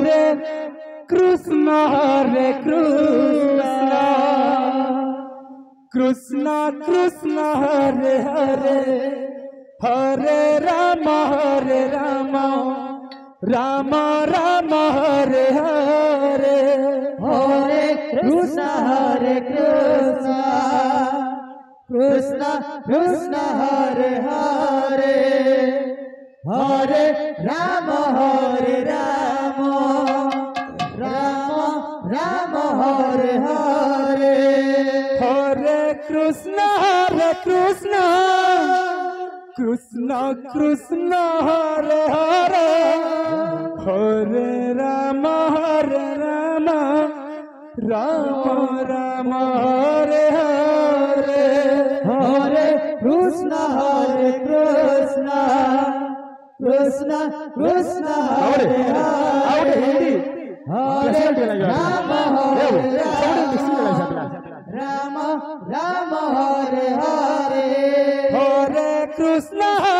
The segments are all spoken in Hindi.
हरे कृष्ण हरे कृष्ण कृष्ण कृष्ण हरे हरे हरे राम राम राम हरे हरे हरे कृष्ण कृष्ण कृष्ण हरे हरे हरे राम राम राम हरे हरे हरे कृष्ण कृष्ण कृष्ण हरे हरे हरे राम राम राम हरे हरे हरे कृष्ण कृष्ण कृष्ण हरे हरे हरे राम राम राम हरे हरे हरे कृष्ण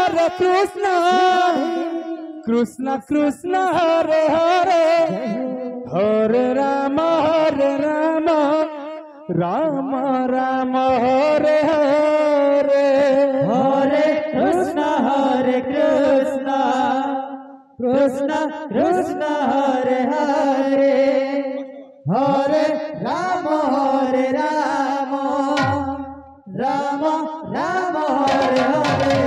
कृष्ण कृष्ण हरे हरे हरे राम राम राम हरे हरे हरे कृष्ण कृष्ण कृष्ण हरे हरे हरे राम राम राम हरे हरे कृष्ण कृष्ण कृष्ण हरे हरे हरे राम राम राम हरे हरे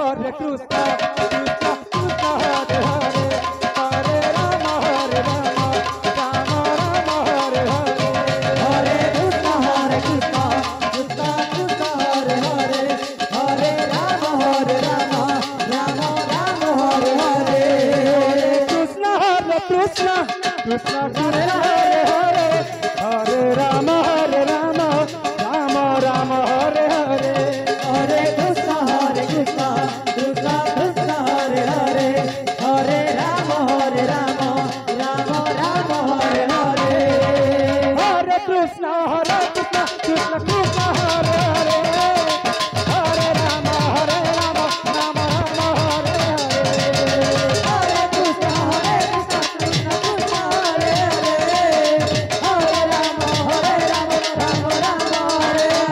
हरे कृष्ण कृष्ण कृष्ण हरे हरे हरे राम राम राम हरे हरे कृष्ण कृष्ण कृष्ण हरे हरे हरे राम राम राम हरे हरे हरे कृष्ण कृष्ण कृष्ण हरे हरे हरे राम राम राम हरे हरे हरे कृष्ण कृष्ण कृष्ण हरे हरे हरे राम राम राम हरे हरे हरे कृष्ण कृष्ण हरे हरे हरे राम राम राम हरे हरे हरे कृष्ण कृष्ण कृष्ण हरे हरे हरे राम राम राम हरे हरे हरे कृष्ण कृष्ण कृष्ण हरे हरे हरे राम राम राम हरे हरे हरे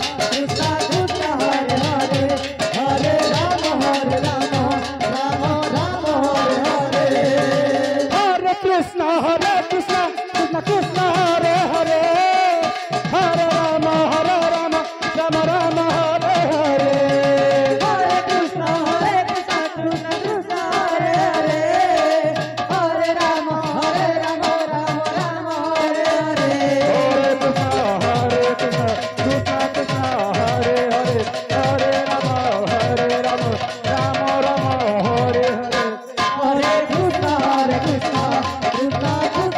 कृष्ण कृष्ण कृष्ण हरे हरे हरे राम राम राम हरे हरे हरे कृष्ण कृष्ण कृष्ण हरे हरे हरे राम राम राम हरे हरे हरे कृष्ण कृष्ण कृष्ण हरे हरे हरे राम राम राम हरे हरे हरे कृष्ण कृष्ण कृष्ण हरे हरे हरे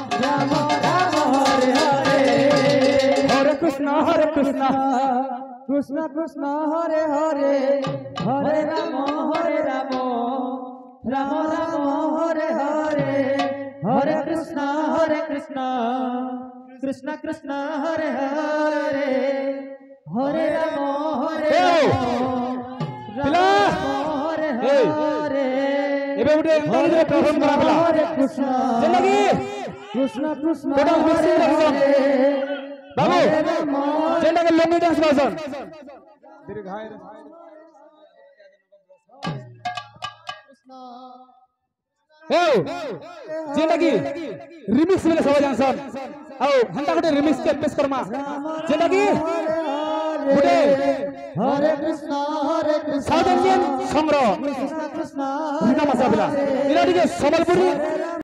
राम राम हरे हरे हरे कृष्ण कृष्ण कृष्ण हरे हरे हरे राम राम हरे हरे हरे कृष्ण कृष्ण कृष्ण हरे हरे हरे राम पिला हरे ए हरे एबे उठे अंदर परफॉर्म करा पिला हरे कृष्ण चल लगी कृष्ण टोटल हरे 16 लगी हरे बाबू हरे राम जेंडा के लंबी डांस बासन ए जेंडा की रिमिक्स में सब जानसन आओ हंता गोटे रिमिक्स के पेश करमा जेंडा की गुटे हरे कृष्ण साउथ इंडियन संग्रह कृष्ण विना मसा पिला इला टिके संबलपुरी